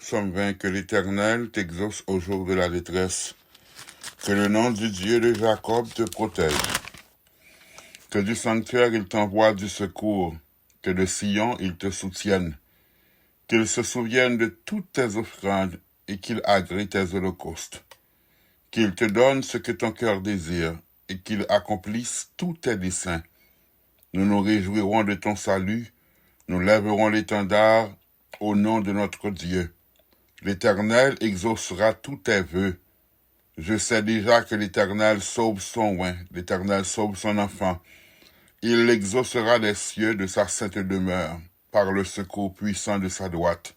Psaume 20, que l'Éternel t'exauce au jour de la détresse. Que le nom du Dieu de Jacob te protège. Que du sanctuaire il t'envoie du secours. Que de Sion il te soutienne. Qu'il se souvienne de toutes tes offrandes et qu'il agrée tes holocaustes. Qu'il te donne ce que ton cœur désire et qu'il accomplisse tous tes desseins. Nous nous réjouirons de ton salut, nous lèverons l'étendard au nom de notre Dieu. L'Éternel exaucera tous tes vœux. Je sais déjà que l'Éternel sauve son oint, l'Éternel sauve son enfant. Il l'exaucera des cieux de sa sainte demeure, par le secours puissant de sa droite.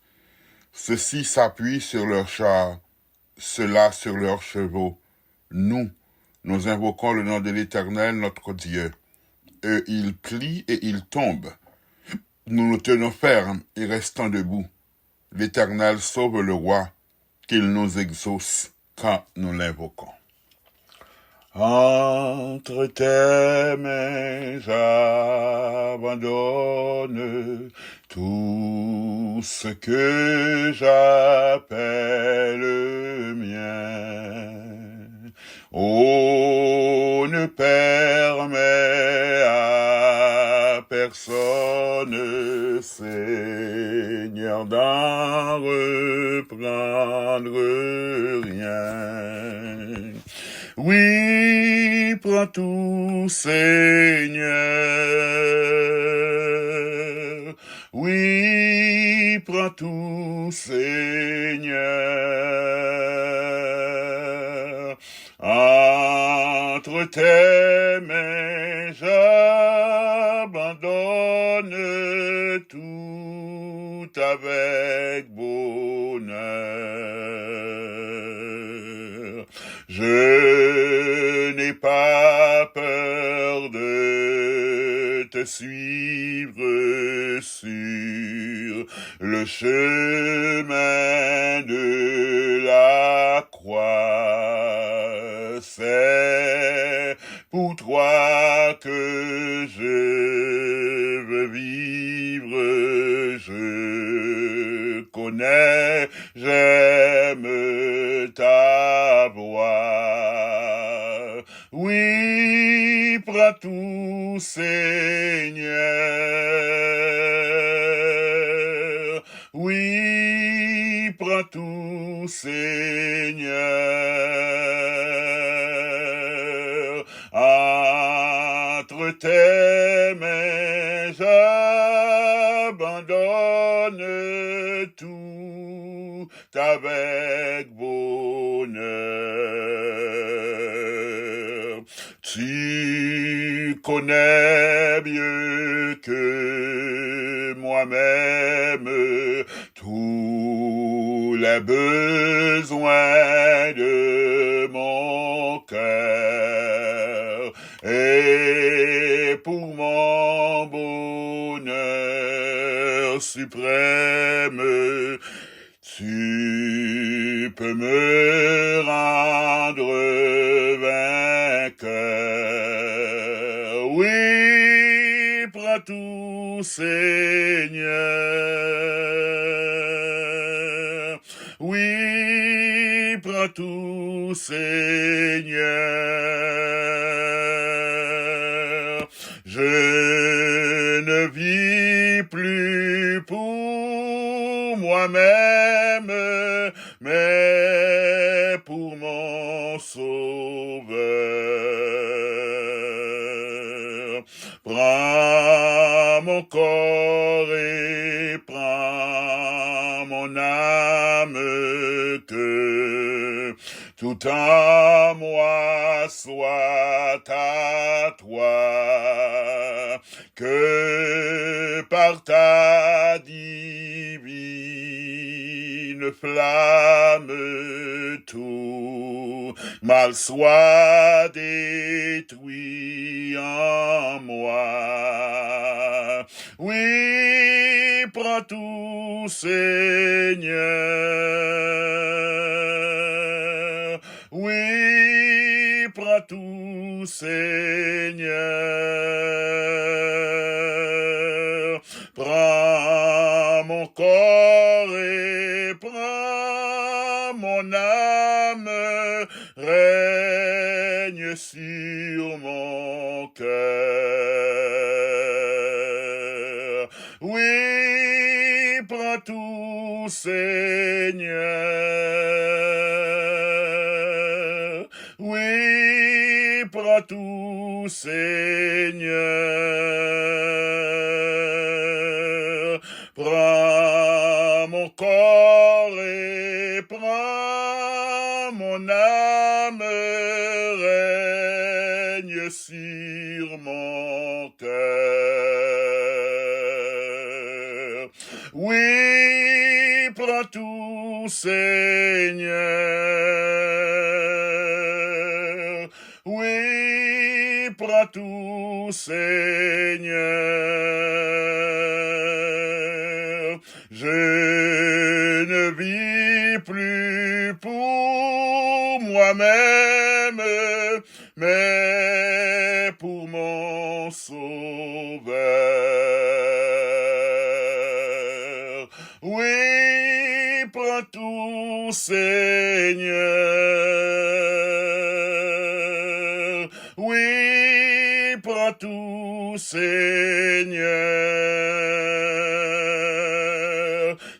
Ceux-ci s'appuient sur leurs chars, ceux-là sur leurs chevaux. Nous invoquons le nom de l'Éternel notre Dieu. Eux, ils plient et ils tombent. Nous nous tenons fermes et restons debout. L'Éternel sauve le roi, qu'il nous exauce quand nous l'invoquons. Entre tes mains, j'abandonne tout ce que j'appelle mien. Oh, ne permets à personne, Seigneur, d'en reprendre rien. Oui, prends tout, Seigneur. Oui, prends tout, Seigneur. Entre tes mains, j'abandonne tout avec bonheur. Je n'ai pas peur de te suivre sur le chemin de la croix. C'est pour toi que je veux vivre, je connais, j'aime ta voix. Oui, prends tout, Seigneur. Oui, prends tout, Seigneur. Entre tes mains, j'abandonne tout avec bonheur. Tu connais mieux que moi-même tous les besoins de mon cœur. Et pour mon bonheur suprême, tu peux me rendre vainqueur. Oui, prends tout, Seigneur. Oui, prends tout, Seigneur. Je ne vis plus pour moi-même, mais pour mon Sauveur. Prends mon corps et prends mon âme, que tout en moi soit à toi, que par ta divine flamme tout mal soit détruit en moi. Oui, prends tout, Seigneur. Oui, prends tout, Seigneur. Prends mon corps et prends mon âme règne sur mon cœur. Oui, prends tout, Seigneur. Oui, prends tout, Seigneur. Prends mon corps et prends mon âme, règne sur mon cœur. Oui, prends tout, Seigneur. Oui, prends tout, Seigneur. Je ne vis plus pour moi-même, mais pour mon Sauveur. Oui, prends tout, Seigneur. Oui, prends tout, Seigneur.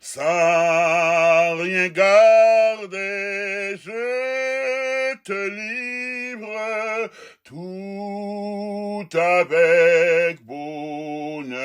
Sans rien garder, je te livre tout avec bonheur.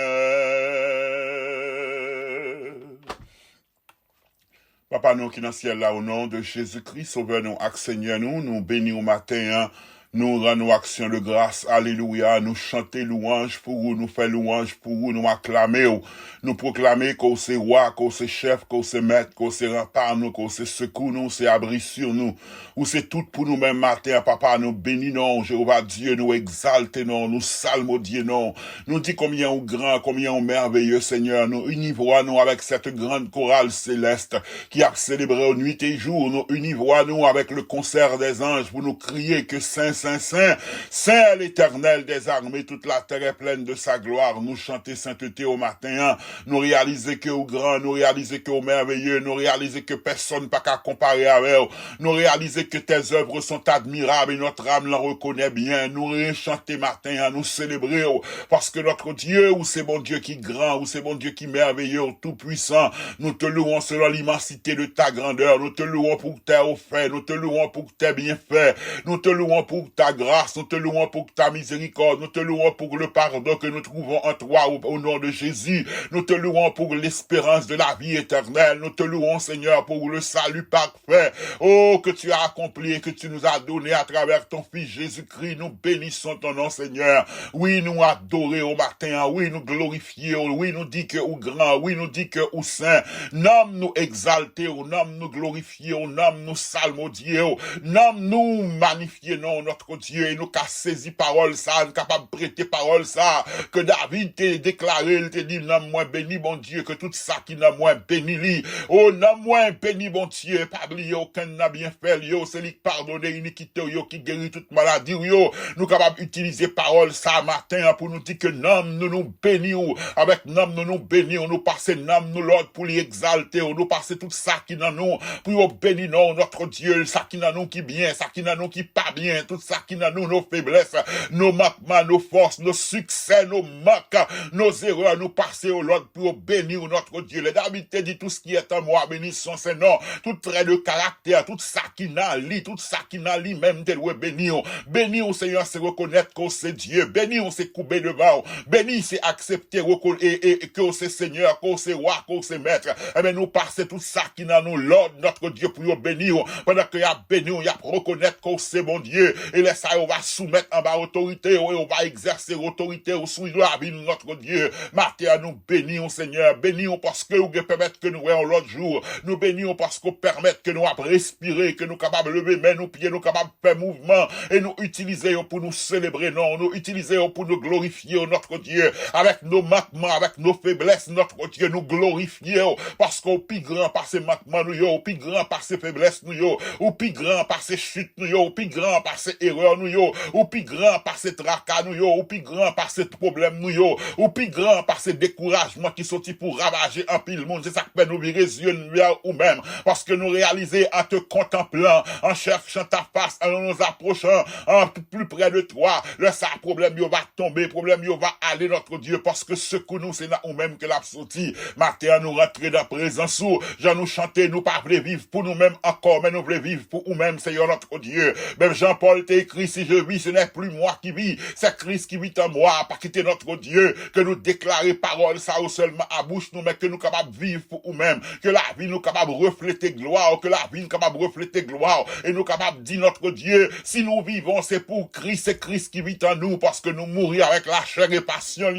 Papa, nous qui dans le ciel là, au nom de Jésus-Christ, sauveur nous, Seigneur nous bénis au matin, nous rendons action de grâce, alléluia, nous chanter louange pour vous, nous faire louange pour vous, nous acclamer, nous proclamer qu'on c'est roi, qu'on c'est chef, qu'on c'est maître, qu'on c'est rempart, nous, qu'on c'est secours, nous, c'est abri sur nous, ou c'est tout pour nous-mêmes matin, papa, nous bénissons, Jéhovah Dieu, nous exaltons, nous salmodions, nous dit combien on grand, combien on merveilleux, Seigneur, nous univons nous avec cette grande chorale céleste qui a célébré nuit et jour, nous univons nous avec le concert des anges pour nous crier que Saint, Saint, Saint, Saint l'Éternel des armées, toute la terre est pleine de sa gloire, nous chanter sainteté au matin, nous réaliser que au grand, nous réaliser que au merveilleux, nous réaliser que personne pas qu'à comparer avec eux, nous réaliser que tes œuvres sont admirables et notre âme l'en reconnaît bien, nous réchanter matin, nous célébrer, parce que notre Dieu, ou c'est bon Dieu qui est grand, ou c'est bon Dieu qui est merveilleux, tout puissant, nous te louons selon l'immensité de ta grandeur, nous te louons pour tes faits, nous te louons pour tes bienfaits, nous te louons pour ta grâce, nous te louons pour ta miséricorde, nous te louons pour le pardon que nous trouvons en toi au nom de Jésus, nous te louons pour l'espérance de la vie éternelle, nous te louons Seigneur pour le salut parfait, oh que tu as accompli et que tu nous as donné à travers ton Fils Jésus-Christ, nous bénissons ton nom Seigneur, oui nous adorer au matin, oui nous glorifier, oui nous dit que ou grand, oui nous dit que ou saint, nomme nous exalter, nomme nous glorifier, nomme nous salmodier, nomme nous magnifier, non notre Dieu, et nous qu'a saisi parole ça, nous capable de prêter parole ça, que David t'a déclaré, il t'a dit, nomme moi béni bon Dieu, que tout ça qui n'a moins béni li, oh nomme moi béni bon Dieu, pas oublier aucun n'a bien fait, yo, c'est lui qui pardonne iniquité, yo, qui guérit toute maladie, yo, nous capable d'utiliser parole ça matin, pour nous dire que nomme nous nous bénir, avec nomme nous bénir, nous passer nomme nous l'ordre pour lui exalter, nous passer tout ça qui dans nous, pour bénir notre Dieu, ça qui dans nous qui bien, ça qui dans nous qui pas bien, tout ça qui dans nous, nos faiblesses, nos manquements, nos forces, nos succès, nos manques, nos erreurs, nous passer au Lord pour bénir notre Dieu. Les David te dit tout ce qui est en moi, bénissons ses noms, tout trait de caractère, tout ça qui n'a li, tout ça qui n'a li, même de louer bénir. Bénir au Seigneur, c'est reconnaître que c'est Dieu. Bénir, c'est couper devant. Bénir, c'est accepter et que c'est Seigneur, que c'est roi, que c'est maître. Eh bien, nous passer tout ça qui n'a nous, Lord, notre Dieu, pour bénir. Pendant qu'il y a béni, il y a reconnaître que c'est bon Dieu. Et là, ça, on va soumettre en bas autorité, et on va exercer autorité au sous la vie de notre Dieu. Matin, nous bénissons, Seigneur. Bénissons parce que vous permettez que nous voyons l'autre jour. Nous bénissons parce que vous permettez que nous respirer, que nous capables de lever mains, nous pieds, nous capables de faire mouvement, et nous utiliser pour nous célébrer, non, nous utiliser pour nous glorifier, notre Dieu, avec nos manquements, avec nos faiblesses, notre Dieu, nous glorifier, parce qu'au plus grand par ces manquements, nous, au plus grand par ces faiblesses, nous, au plus grand par ces chutes, nous, au plus grand par ces erreur nous yo, ou plus grand par ces tracas nous yo, ou plus grand par ces problèmes nous yo, ou plus grand par ces découragements qui sont pour ravager un pile monde. C'est ça que nous virer les yeux vers ou même, parce que nous réaliser en te contemplant, en cherchant ta face, en nous approchant, en plus près de toi, le ça problème yo va tomber, problème yo va aller notre Dieu, parce que ce que nous c'est là ou même que l'a sorti. Matin nous rentrer dans la présence où, j'en nous chanter, nous pas voulons vivre pour nous-mêmes encore, mais nous voulons vivre pour nous-mêmes, Seigneur notre Dieu. Même Jean-Paul t'a écrit, si je vis, ce n'est plus moi qui vis, c'est Christ qui vit en moi, pas quitter notre Dieu, que nous déclarer parole, ça ou seulement à bouche nous, mais que nous capables de vivre pour nous-mêmes, que la vie nous capable de refléter gloire, que la vie nous capable de refléter gloire, et nous capable de dire notre Dieu, si nous vivons, c'est pour Christ, c'est Christ qui vit en nous, parce que nous mourons avec la chair et passion,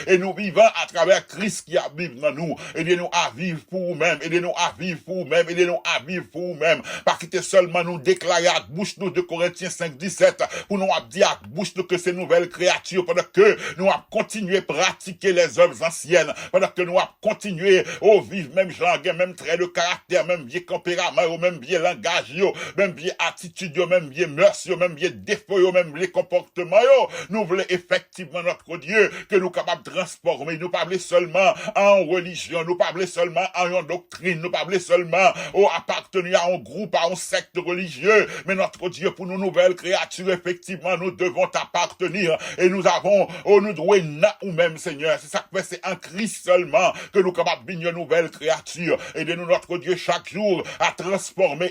et nous vivons à travers Christ qui habite dans nous. Aidez-nous à vivre pour nous-mêmes, aidez-nous à vivre pour nous-mêmes, aidez-nous à vivre pour nous-mêmes, pas quitter seulement nous déclarer à bouche nous de Corinthiens 5, 17, pour nous dire à bouche nous que ces nouvelles créatures, pendant que nous avons continué à pratiquer les œuvres anciennes, pendant que nous avons continué à vivre même genre, même trait de caractère, même vieux tempérament, même vieux langage, même vieux attitude, même vieux mœurs, même vieux défauts, même les comportements, nous voulons effectivement notre Dieu que nous capables de transformer, nous pas seulement en religion, nous pas seulement en doctrine, nous pas seulement appartenir à un groupe, à un secte religieux, mais notre Dieu pour nos nouvelles créatures, effectivement, nous devons t'appartenir et nous avons, nous devons nous-mêmes, Seigneur. C'est ça que c'est en Christ seulement que nous capables de devenir nouvelles créatures. Aidez-nous, notre Dieu, chaque jour à transformer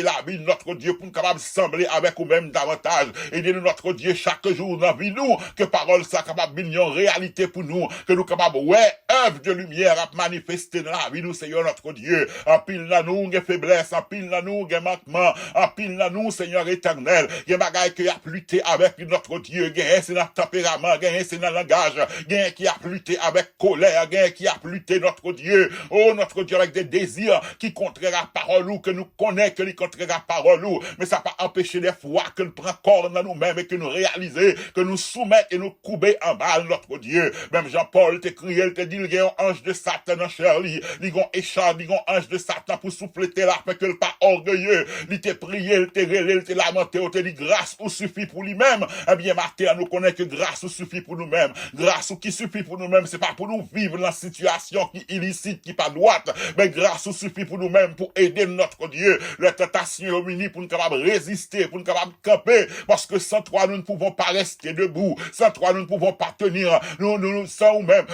la vie de notre Dieu pour nous capables de sembler avec nous-mêmes davantage. Aidez-nous, notre Dieu, chaque jour dans la vie, nous, que parole soit capable de devenir réalité pour nous, que nous capables, œuvre de lumière à manifester dans la vie, nous, Seigneur, notre Dieu. En pile dans nous, des faiblesses, en pile dans nous, des manquements, en pile dans nous, Seigneur éternel, il y a des bagailles qui a lutté avec notre Dieu, c'est notre tempérament, c'est notre langage, qui a lutté avec colère, qui a lutté notre Dieu, notre Dieu avec des désirs qui contrairent la parole ou que nous connaissons que les contraires la parole ou, mais ça pas empêcher des fois que nous prenons corps dans nous-mêmes et que nous réalisons, que nous soumettons et nous couper en balle notre Dieu. Même Jean-Paul t'a crié, il t'a dit, il y a un ange de Satan en chair, il y a un écharpe, il y a un ange de Satan pour souffler là, fait que le pas orgueilleux, il t'a prié, il t'a relé, il t'a lamenté, il t'a dit grâce ou suffit pour lui-même. Eh bien, matin, nous connaissons que grâce ou suffit pour nous-mêmes. Grâce ou qui suffit pour nous-mêmes, c'est pas pour nous vivre dans la situation qui est illicite, qui pas droite, mais grâce ou suffit pour nous-mêmes, pour aider notre Dieu. La tentation est unie pour nous capables de résister, pour nous capables de camper, parce que sans toi, nous ne pouvons pas rester debout. Sans toi, nous ne pouvons pas tenir. Nous, sans nous-mêmes.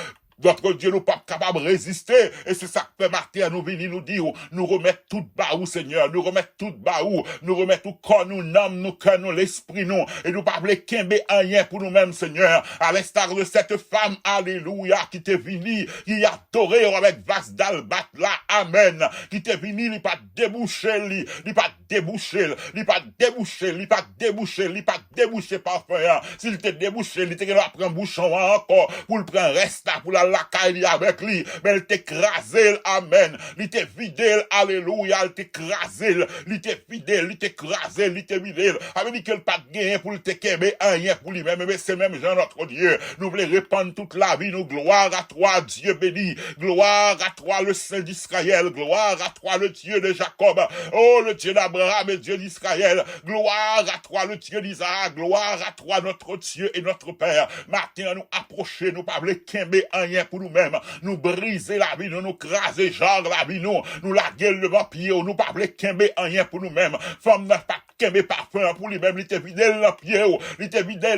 Notre Dieu nous pas capable de résister. Et c'est ça que fait Martin nous venir nous dire, nous remettre tout bas où, Seigneur, nous remettre tout bas où, nous remettre tout corps, nous, l'âme, nous, cœur, nous, l'esprit, nous, et nous pas voulons qu'aimer rien pour nous-mêmes, Seigneur, à l'instar de cette femme, alléluia, qui t'est venue, qui a adoré avec vase d'albat là, amen, qui t'est venue, il pas débouché, il pas débouché, il pas débouché, il pas débouché, il pas débouché parfait, s'il te débouché, il te prend bouchon encore, pour le prendre reste là, pour la caille avec lui, mais il t'écrasé, amen, il t'est vidé, alléluia, il t'écrasé, il t'est vidé, il t'écrasé, il t'est vidé, avait dit qu'il pas de gain pour le t'équember, rien pour lui-même, mais c'est même Jean notre Dieu, nous voulons répandre toute la vie, nous, gloire à toi, Dieu béni, gloire à toi, le Saint d'Israël, gloire à toi, le Dieu de Jacob, oh, le Dieu d'Abraham et Dieu d'Israël, gloire à toi, le Dieu d'Isaac, gloire à toi, notre Dieu et notre Père, maintenant nous approcher, nous pas voulons qu'aimer rien pour nous-mêmes, nous briser la vie, nous craser genre la vie, nous la gueule le vampire, nous pas voulons qu'aimer rien pour nous-mêmes, femme n'a pas qu'aimer parfum pour lui-même, il était vidé le pied, il était vidé,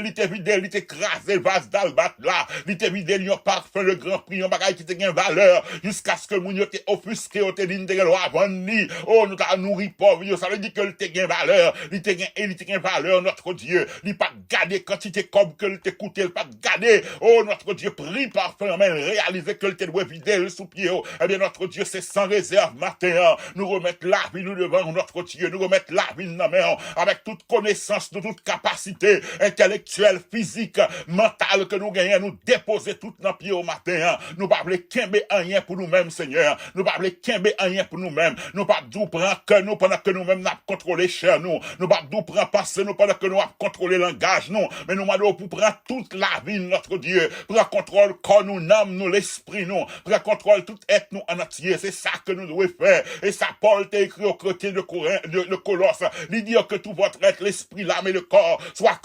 il était écrasé le vase d'albat là, il était vidé le parfum, le grand prix, un bagage qui te gagne valeur, jusqu'à ce que moun yo te offusqué, au te dit, te gagne avant ni, oh, nous t'a nourri pauvre, ça veut dire que le te gagne valeur, il te gagne valeur, notre Dieu, il pas garder quantité comme que le te coûté, il pas garder, oh, notre Dieu, pris parfum, mais réaliser que le te doit vider le sous-pied, eh bien, notre Dieu, c'est sans réserve, matin, nous remettre la vie, nous devant notre Dieu, nous remettre la vie, nous main, avec toute connaissance, de toute capacité intellectuelle, physique, mentale que nous gagnons, nous déposer tout dans pied au matin, nous pas voulons qu'aimer rien pour nous-mêmes, Seigneur, nous pas voulons qu'aimer rien pour nous-mêmes, nous pas nous prendre que nous pendant que nous-mêmes n'a contrôlé cher nous pas nous prendre penser nous pendant que nous avons contrôlé langage nous, mais nous demandons pour prendre toute la vie notre Dieu, prendre contrôle corps nous, l'âme nous, l'esprit nous, prendre contrôle tout être nous en entier, c'est ça que nous devons faire, et ça Paul t'a écrit au côté de Colosse, il dit dire que tout votre être, l'esprit, l'âme et le corps soit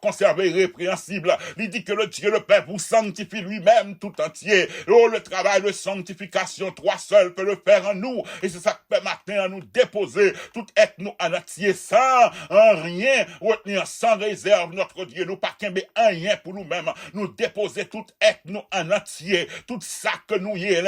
conservé irrépréhensible. Il dit que le Dieu, le Père, vous sanctifie lui-même tout entier. Oh, le travail de sanctification, toi seul peux le faire en nous. Et c'est ça que fait matin à nous déposer tout être nous en entier sans rien retenir, sans réserve, notre Dieu. Nous pas qu'un rien pour nous-mêmes. Nous déposer tout être nous en entier. Tout ça que nous y est,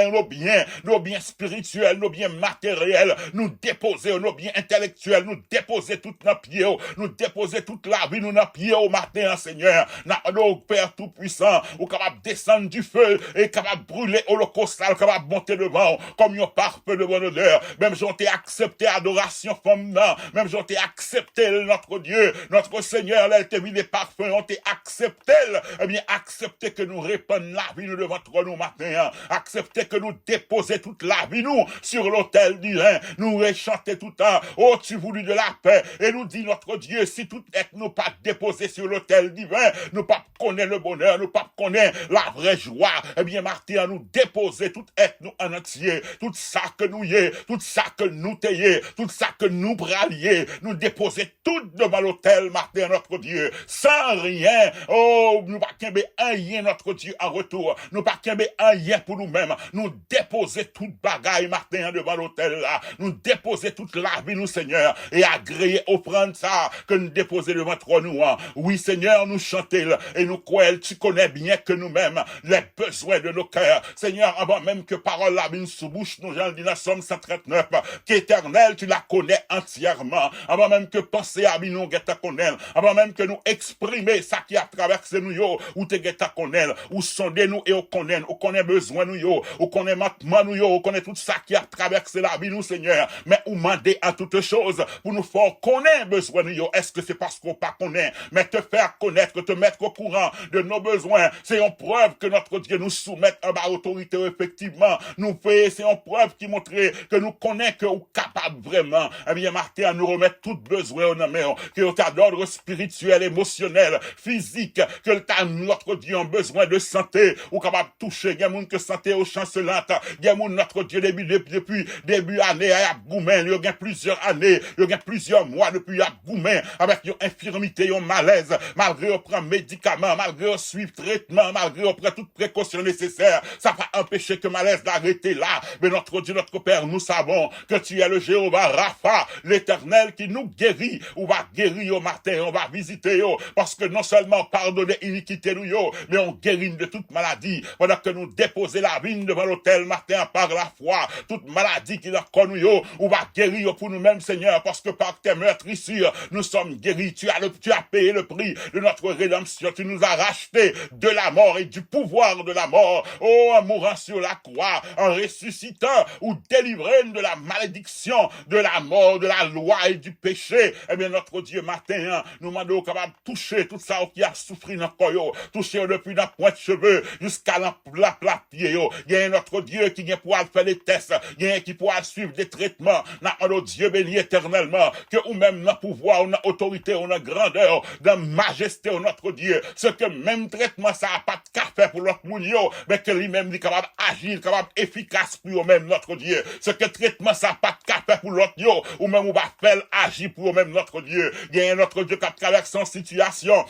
nos biens spirituels, nos biens matériels, nous déposer nos biens intellectuels, nous déposer tout nos pieds, nous déposer toute la vie, nous nos pieds au matin, Seigneur. Nous, Père Tout-Puissant, ou capable de descendre du feu et capable de brûler holocaustal, capable de monter devant, comme un parfum de bonne odeur. Même j'ont été accepté adoration femme, même j'ont été accepté notre Dieu, notre Seigneur, là, te mis les parfums, ont été accepté, eh bien, acceptez que nous répandons la vie nous devant toi nous matin, acceptez que nous déposer toute la vie nous sur l'autel divin, nous réchanter tout le temps, oh, tu voulu de la paix, et nous dit notre Dieu, si tout est nous pas déposé sur l'autel divin, nous pas connaître le bonheur, nous pas connaître la vraie joie, eh bien, Martin, nous déposer tout être nous en entier, tout ça que nous y est, tout ça que nous t'ayez, tout ça que nous bralier, nous déposer tout devant l'autel, Martin, notre Dieu, sans rien, oh, nous pas qu'un rien, notre Dieu, en retour, nous pas qu'un rien pour nous-mêmes, nous déposer toute bagaille, Martin, devant l'autel là, nous déposer toute la vie, nous, Seigneur, et agréer, offrande ça, que nous déposer devant toi, nous, hein. Oui, Seigneur, nous chanter, et nous croyons, tu connais bien que nous-mêmes, les besoins de nos cœurs, Seigneur, avant même que parole la vienne sous bouche, nous, j'en dis dans Somme 139, qu'éternel, tu la connais entièrement, avant même que penser à nous, guetta connaît, avant même que nous exprimer ça qui a traversé nous, yo, ou te guetta connaît, ou sonder nous, et on connaît besoin nous, yo, ou connaît maintenant nous, yo, on connaît tout ça qui a traversé la vie, nous, Seigneur, mais ou demander à toutes choses, pour nous faire connaître besoin nous, yo, est-ce que c'est parce qu'on pas connaît, mais te faire connaître, te mettre au courant de nos besoins, c'est une preuve que notre Dieu nous soumette à bas autorité, effectivement, nous fait, c'est une preuve qui montre que nous connaît que nous capable vraiment, eh bien, Martin, à nous remettre tout besoin au nom, que t'as d'ordre spirituel, émotionnel, physique, que t'as notre Dieu en besoin de santé, ou capable de toucher, il y a monde que santé au chancelante, il y a monde notre Dieu depuis début année, à Goumen, il y a plusieurs années, il y a plusieurs mois depuis à Goumen, avec une infirmité, un malaise, malgré on prend médicaments, malgré on suit traitement, malgré on prend toutes précautions nécessaires, ça va empêcher que malaise d'arrêter là, mais notre Dieu, notre Père, nous savons que tu es le Jéhovah Rapha, l'Éternel qui nous guérit, on va guérir au matin, on va visiter, yo, parce que non seulement pardonner iniquité nous, yo, mais on guérit de toute maladie, pendant que nous déposer la vigne devant l'autel matin par la foi, toute maladie qui nous connu, yo, on va guérir pour nous-mêmes, Seigneur, parce que par tes meurtrissures, nous sommes guéris, tu as payé le prix de notre rédemption, tu nous as racheté de la mort et du pouvoir de la mort, oh, en mourant sur la croix, en ressuscitant ou délivrant de la malédiction, de la mort, de la loi et du péché, eh bien, notre Dieu, matin, hein, nous demandons capable de toucher tout ça qui a souffert dans le corps, toucher depuis la pointe de cheveux jusqu'à la plate pied, il y a notre Dieu qui vient pouvoir faire des tests, il y a un qui pourra suivre des traitements, notre Dieu béni éternellement, que ou même dans pouvoir, on a autorité, on a grandeur, dans majesté, notre Dieu, ce que même traitement, ça n'a pas de café pour l'autre monde, mais que lui-même, il est capable d'agir, capable efficace pour eux-mêmes, notre Dieu, ce que traitement, ça n'a pas de café pour l'autre, ou même on va faire agir pour eux-mêmes, notre Dieu, il y a notre Dieu qui traverse son situation,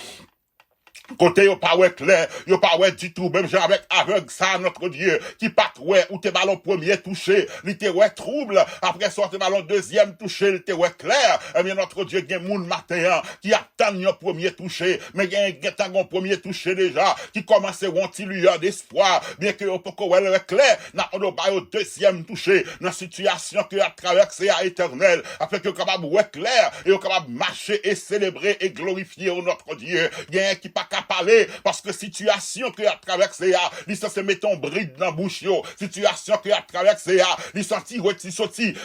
côté yo pas ouais clair, yo pas ouais du tout, même genre avec aveugle ça, notre Dieu, qui pas ouais, ou tes ballons premier touché, il te ouais trouble, après sortir ballon deuxième touché, il te ouais clair, eh bien notre Dieu, il y a moun matin, qui attend yon premier touché, mais il y a un premier touché déjà, qui commence à un petit lueur d'espoir, bien que yo pas ouais clair, n'a on pas au deuxième touché, dans situation que a traversé à éternel, afin que capable ouais clair, et capable marcher et célébrer et glorifier notre Dieu, il y a un qui pas parler parce que situation que a traversé a li se metton bride dans bouche yo, situation que a traversé a li sorti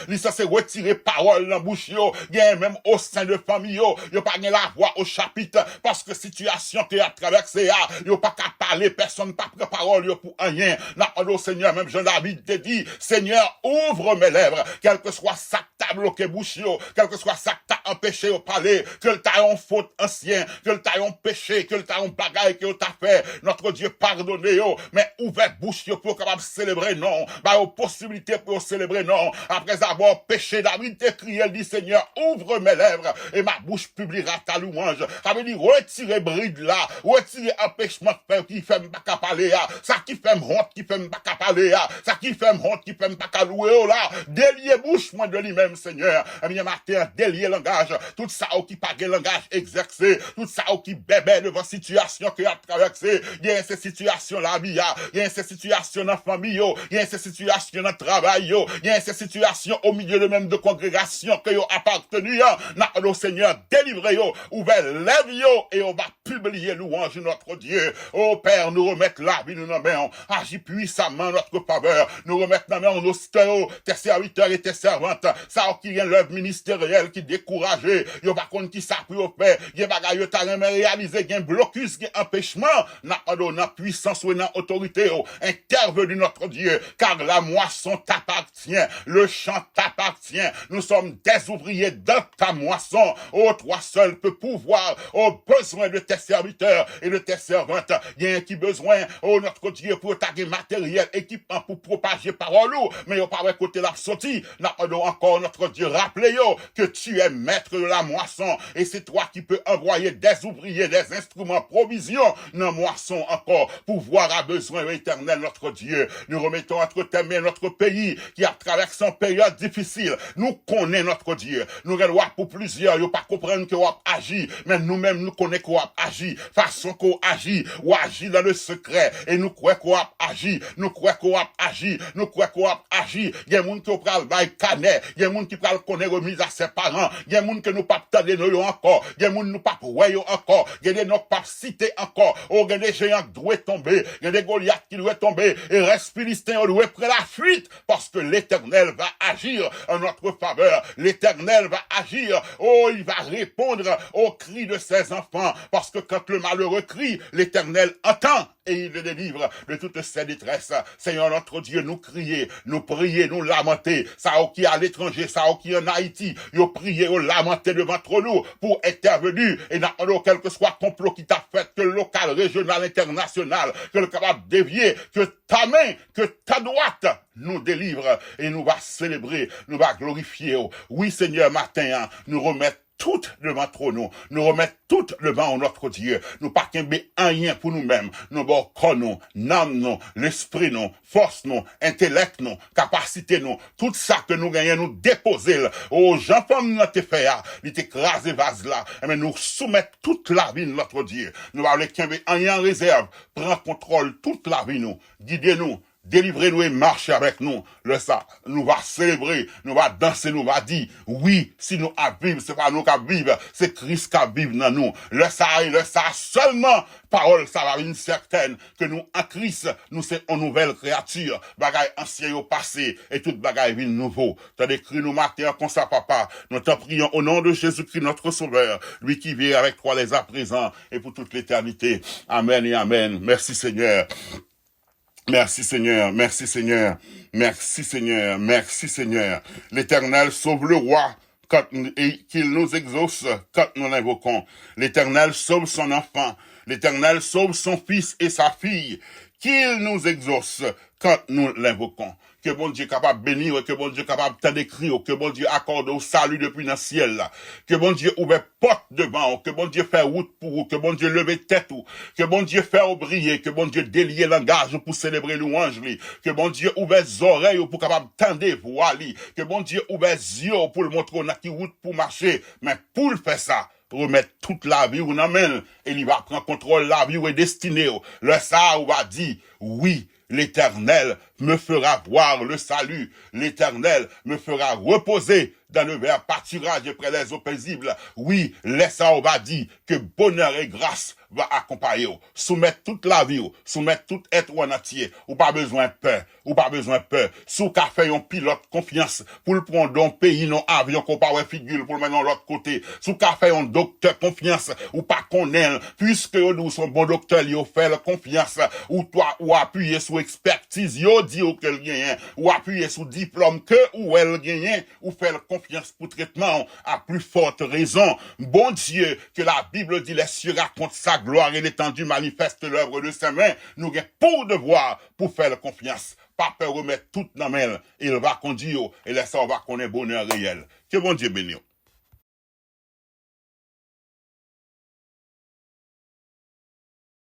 li se retirer parole dans bouche yo, gen même au sein de famille yo pas gen la voix au chapitre parce que situation que a traversé a yo pas qu'à parler, personne pas prend parole yo pour rien. N'a au Seigneur, même Jean-David te dit, Seigneur, ouvre mes lèvres, quel que soit sa table que bouche yo, quel que soit sa empêché de parler, que le t'a en faute ancien, que le t'a en péché, que le t'a en bagaille que t'a fait, notre Dieu pardonnez yo, mais ouvert bouche yo pour capable célébrer non, bah aux possibilités pour célébrer non, après avoir péché, David t'a crié, il dit Seigneur, ouvre mes lèvres et ma bouche publiera ta louange. Ça veut dire retirer bride là, retirer empêchement qui fait pas parler là, ça qui fait honte qui fait pas parler là, ça qui fait honte qui fait pas louer là, délier bouche moi de lui-même Seigneur. Eh bien matin délier langage, tout ça qui pas langage exercé, tout ça qui bébé devant situation que a traversé, il y a ces situations là il y a ces situations dans famille, il y a ces situations dans travail, il y a ces situations au milieu de même de congrégation que yo appartenu, n'a Seigneur délivrez yo, ouvrez lève yo et on va publier louange de notre Dieu. Oh Père, nous remettre la vie nous mains, agis puissamment en notre faveur, nous remettre dans nos cœurs, tes serviteurs et tes servantes, ça qui est l'œuvre ministérielle qui découragé, yo va contre qui ça pour faire, y bagaille yo t'a réalisé, un blocus, un empêchement, n'a puissance ou n'a autorité, intervenu notre Dieu, car la moisson t'appartient, le champ t'appartient, nous sommes des ouvriers dans ta moisson, oh toi seul peux pouvoir, oh besoin de tes serviteurs et de tes servantes, il y a un qui besoin, oh notre Dieu pour taguer matériel, équipement pour propager parole, mais au pas côté la sortie, n'a encore notre Dieu, rappelez-yo que tu es maître de la moisson, et c'est toi qui peux envoyer des ouvriers, des instruments, provisions, dans moisson encore, pouvoir à besoin éternel notre Dieu, nous remettons entre tes mains notre pays, qui a traversé une période difficile, nous connaissons notre Dieu, nous regardons pour plusieurs, ils pas comprendre que on agit, mais nous-mêmes nous connaissons qu'on agit, façon qu'on agit, ou agit dans le secret, et nous croyons qu'on agit, nous croyons qu'on agit, nous croyons qu'on agit, il y a des gens qui pral bail canet, il y a des gens qui pral connaître remise à ses parents, il y a des gens que nous pas tendre nous encore, il y a des gens nous pas voyons encore, il y a des gens pas citer encore, il y a des géants qui doivent tomber, il y a des Goliaths qui doivent tomber, et reste Philistin doit prendre la fuite, parce que l'Éternel va agir en notre faveur, l'Éternel va agir, oh il va répondre aux cris de ses enfants, parce que quand le malheureux crie, l'Éternel entend et il le délivre de toutes ses détresses. Seigneur notre Dieu, nous crier, nous prier, nous lamenter, ça qui est à l'étranger, ça qui est en Haïti, nous prier, nous lamenter devant nous pour intervenir et n'attendons quel que soit complot qui t'a fait, que le local, régional, international, que le capable dévier, que ta main, que ta droite nous délivre et nous va célébrer, nous va glorifier. Oui Seigneur, matin, nous remettre tout devant trône, nous remettre tout devant notre Dieu, nous pas qu'un rien pour nous-mêmes, nous bon corps nous, âme nous, l'esprit nous, force nous, intellect nous, capacité nous, tout ça que nous gagnons, nous déposer aux gens comme nous te fait, nous t'écraser vase là, mais nous soumettre toute la vie de notre Dieu, nous allons qu'un rien en réserve, prends contrôle toute la vie nous, guidez-nous, délivrez-nous et marchez avec nous. Le ça, nous va célébrer, nous va danser, nous va dire, oui, si nous à vivre, c'est pas nous qui vivre, c'est Christ qui vive dans nous. Le ça seulement, parole, ça va une certaine, que nous, en Christ, nous sommes une nouvelle créature. Bagaille ancien au passé, et toute bagaille vient nouveau. T'as décrit nous matin comme ça, papa. Nous t'en prions au nom de Jésus-Christ, notre Sauveur, lui qui vit avec toi les à présent, et pour toute l'éternité. Amen et amen. Merci Seigneur. Merci Seigneur, merci Seigneur, merci Seigneur, merci Seigneur. L'Éternel sauve le roi et qu'il nous exauce quand nous l'invoquons. L'Éternel sauve son enfant. L'Éternel sauve son fils et sa fille. Qu'il nous exauce quand nous l'invoquons. Que bon Dieu capable de bénir, que bon Dieu capable de d'écrire, que bon Dieu accorde au salut depuis dans le ciel là. Que bon Dieu ouvre porte devant, que bon Dieu fait route pour vous, que bon Dieu leve tête ou, que bon Dieu fait briller, que bon Dieu délier langage pour célébrer louange li, que bon Dieu ouvre les oreilles pour capable tendre voix li, que bon Dieu ouvre les yeux pour le montrer on a qui route pour marcher, mais pour le faire ça, remettre toute la vie ou non et il va prendre contrôle la vie ou est destiné. Le ça ou va dire oui. L'Éternel me fera voir le salut. L'Éternel me fera reposer dans le vert pâturage près des eaux paisibles. Oui, laisse-ça, on va dire que bonheur et grâce va accompagner. Soumettre toute la vie, soumettre tout être en entier. Ou pas besoin de peur, ou pas besoin de peur. Sous qu'a fait un pilote confiance pour le prendre dans pays, non avion qu'on pas figure pour le mettre de l'autre côté. Sous qu'a fait un docteur confiance, ou pas qu'on aime, puisque nous sommes bon docteur, il fait la confiance, ou toi, ou appuyer sur expertise, yo dit qu'elle gagne, ou appuyer sous diplôme que ou elle gagne, ou faire confiance pour traitement, à plus forte raison. Bon Dieu, que la Bible dit, les cieux racontent sa gloire et l'étendue manifeste l'œuvre de ses mains. Nous avons pour devoir pour faire confiance. Pas peur remettre tout dans main, il va conduire et laisser on va connaître bonheur réel. Que bon Dieu bénisse.